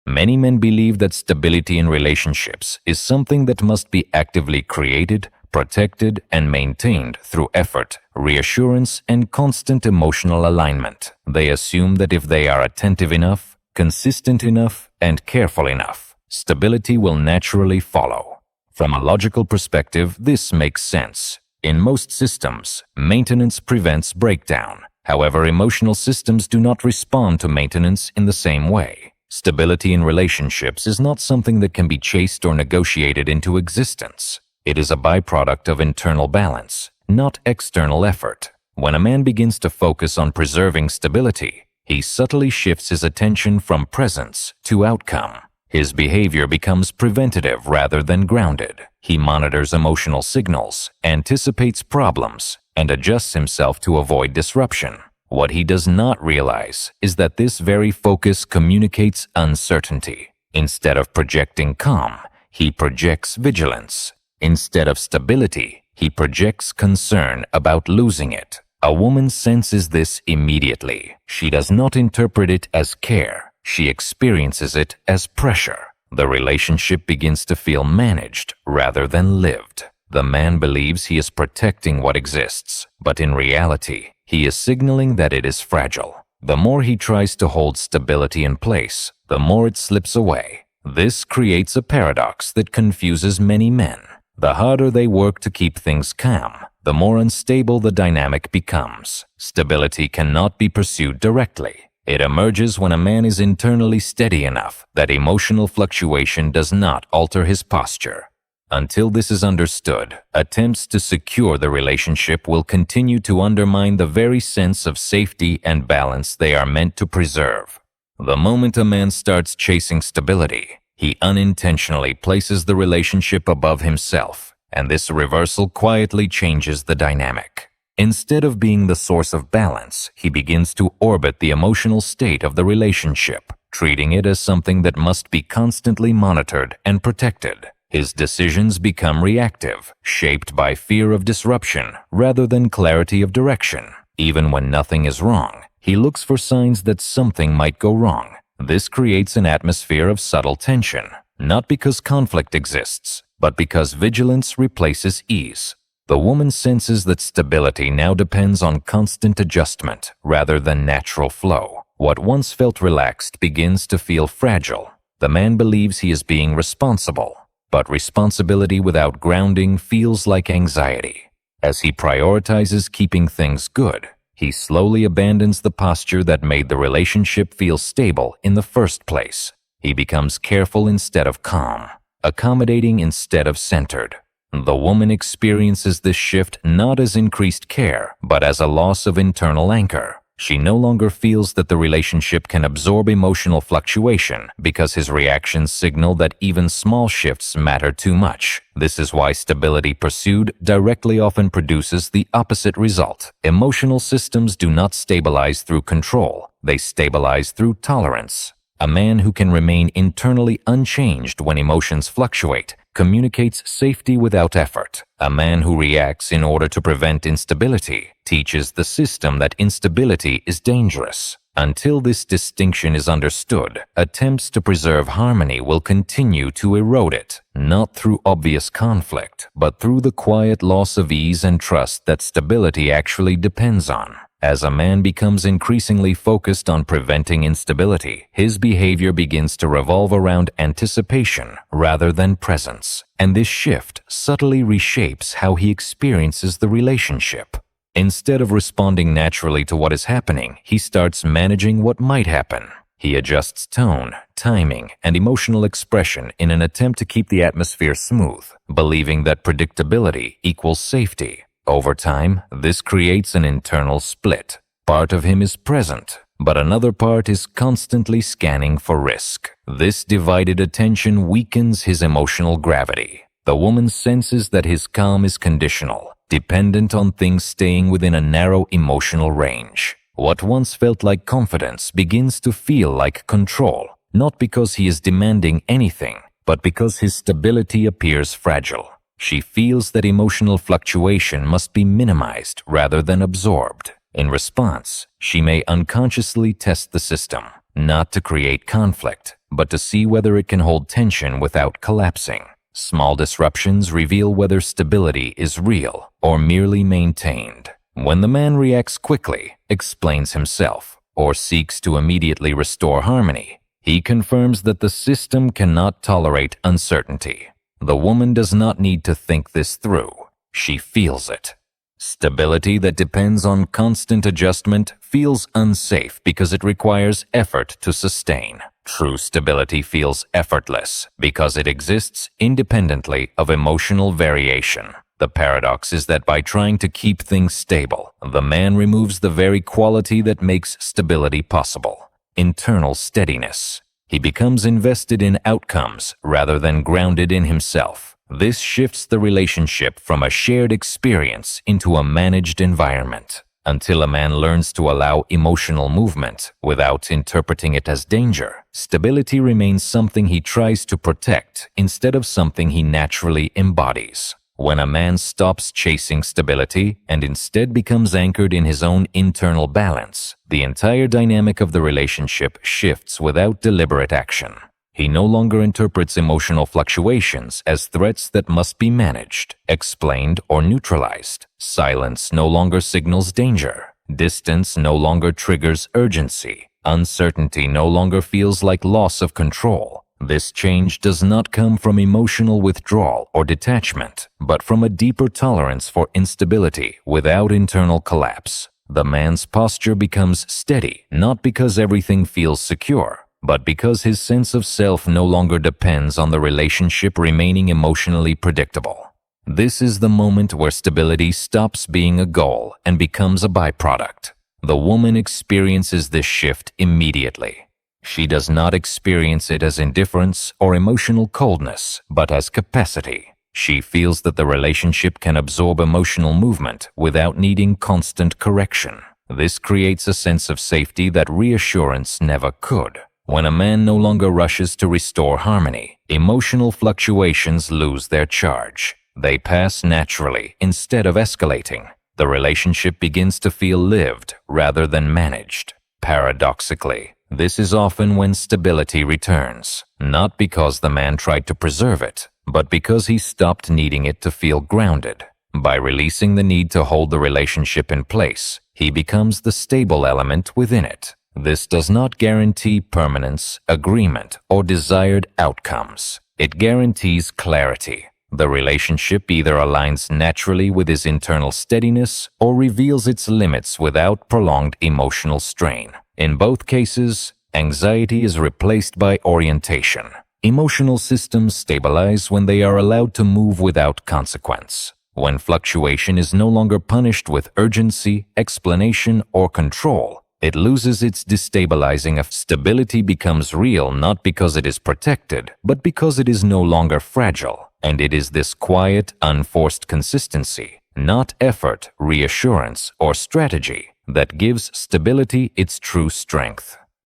Many men believe that stability in relationships is something that must be actively created, protected, and maintained through effort, reassurance, and constant emotional alignment. They assume that if they are attentive enough, consistent enough, and careful enough, stability will naturally follow. From a logical perspective, this makes sense. In most systems, maintenance prevents breakdown. However, emotional systems do not respond to maintenance in the same way. Stability in relationships is not something that can be chased or negotiated into existence. It is a byproduct of internal balance, not external effort. When a man begins to focus on preserving stability, he subtly shifts his attention from presence to outcome. His behavior becomes preventative rather than grounded. He monitors emotional signals, anticipates problems, and adjusts himself to avoid disruption. What he does not realize is that this very focus communicates uncertainty. Instead of projecting calm, he projects vigilance. Instead of stability, he projects concern about losing it. A woman senses this immediately. She does not interpret it as care. She experiences it as pressure. The relationship begins to feel managed rather than lived. The man believes he is protecting what exists, but in reality, he is signaling that it is fragile. The more he tries to hold stability in place, the more it slips away. This creates a paradox that confuses many men. The harder they work to keep things calm, the more unstable the dynamic becomes. Stability cannot be pursued directly. It emerges when a man is internally steady enough that emotional fluctuation does not alter his posture. Until this is understood, attempts to secure the relationship will continue to undermine the very sense of safety and balance they are meant to preserve. The moment a man starts chasing stability, he unintentionally places the relationship above himself, and this reversal quietly changes the dynamic. Instead of being the source of balance, he begins to orbit the emotional state of the relationship, treating it as something that must be constantly monitored and protected. His decisions become reactive, shaped by fear of disruption rather than clarity of direction. Even when nothing is wrong, he looks for signs that something might go wrong. This creates an atmosphere of subtle tension, not because conflict exists, but because vigilance replaces ease. The woman senses that stability now depends on constant adjustment rather than natural flow. What once felt relaxed begins to feel fragile. The man believes he is being responsible, but responsibility without grounding feels like anxiety. As he prioritizes keeping things good, he slowly abandons the posture that made the relationship feel stable in the first place. He becomes careful instead of calm, accommodating instead of centered. The woman experiences this shift not as increased care, but as a loss of internal anchor. She no longer feels that the relationship can absorb emotional fluctuation because his reactions signal that even small shifts matter too much. This is why stability pursued directly often produces the opposite result. Emotional systems do not stabilize through control, they stabilize through tolerance. A man who can remain internally unchanged when emotions fluctuate communicates safety without effort. A man who reacts in order to prevent instability teaches the system that instability is dangerous. Until this distinction is understood, attempts to preserve harmony will continue to erode it, not through obvious conflict, but through the quiet loss of ease and trust that stability actually depends on. As a man becomes increasingly focused on preventing instability, his behavior begins to revolve around anticipation rather than presence, and this shift subtly reshapes how he experiences the relationship. Instead of responding naturally to what is happening, he starts managing what might happen. He adjusts tone, timing, and emotional expression in an attempt to keep the atmosphere smooth, believing that predictability equals safety. Over time, this creates an internal split. Part of him is present, but another part is constantly scanning for risk. This divided attention weakens his emotional gravity. The woman senses that his calm is conditional, dependent on things staying within a narrow emotional range. What once felt like confidence begins to feel like control, not because he is demanding anything, but because his stability appears fragile. She feels that emotional fluctuation must be minimized rather than absorbed. In response, she may unconsciously test the system. not to create conflict, but to see whether it can hold tension without collapsing. Small disruptions reveal whether stability is real or merely maintained. When the man reacts quickly, explains himself, or seeks to immediately restore harmony, he confirms that the system cannot tolerate uncertainty. The woman does not need to think this through. She feels it. Stability that depends on constant adjustment feels unsafe because it requires effort to sustain. True stability feels effortless because it exists independently of emotional variation. The paradox is that by trying to keep things stable, the man removes the very quality that makes stability possible: internal steadiness. He becomes invested in outcomes rather than grounded in himself. This shifts the relationship from a shared experience into a managed environment. Until a man learns to allow emotional movement without interpreting it as danger, stability remains something he tries to protect instead of something he naturally embodies. When a man stops chasing stability and instead becomes anchored in his own internal balance, the entire dynamic of the relationship shifts without deliberate action. He no longer interprets emotional fluctuations as threats that must be managed, explained, or neutralized. Silence no longer signals danger. Distance no longer triggers urgency. Uncertainty no longer feels like loss of control. This change does not come from emotional withdrawal or detachment, but from a deeper tolerance for instability without internal collapse. The man's posture becomes steady, not because everything feels secure, but because his sense of self no longer depends on the relationship remaining emotionally predictable. This is the moment where stability stops being a goal and becomes a byproduct. The woman experiences this shift immediately. She does not experience it as indifference or emotional coldness, but as capacity. She feels that the relationship can absorb emotional movement without needing constant correction. This creates a sense of safety that reassurance never could. When a man no longer rushes to restore harmony, emotional fluctuations lose their charge. They pass naturally instead of escalating. The relationship begins to feel lived rather than managed. Paradoxically, this is often when stability returns, not because the man tried to preserve it, but because he stopped needing it to feel grounded. By releasing the need to hold the relationship in place, he becomes the stable element within it. This does not guarantee permanence, agreement, or desired outcomes. It guarantees clarity. The relationship either aligns naturally with his internal steadiness or reveals its limits without prolonged emotional strain. In both cases, anxiety is replaced by orientation. Emotional systems stabilize when they are allowed to move without consequence. When fluctuation is no longer punished with urgency, explanation, or control, it loses its destabilizing effect. Stability becomes real not because it is protected, but because it is no longer fragile. And it is this quiet, unforced consistency, not effort, reassurance, or strategy, that gives stability its true strength.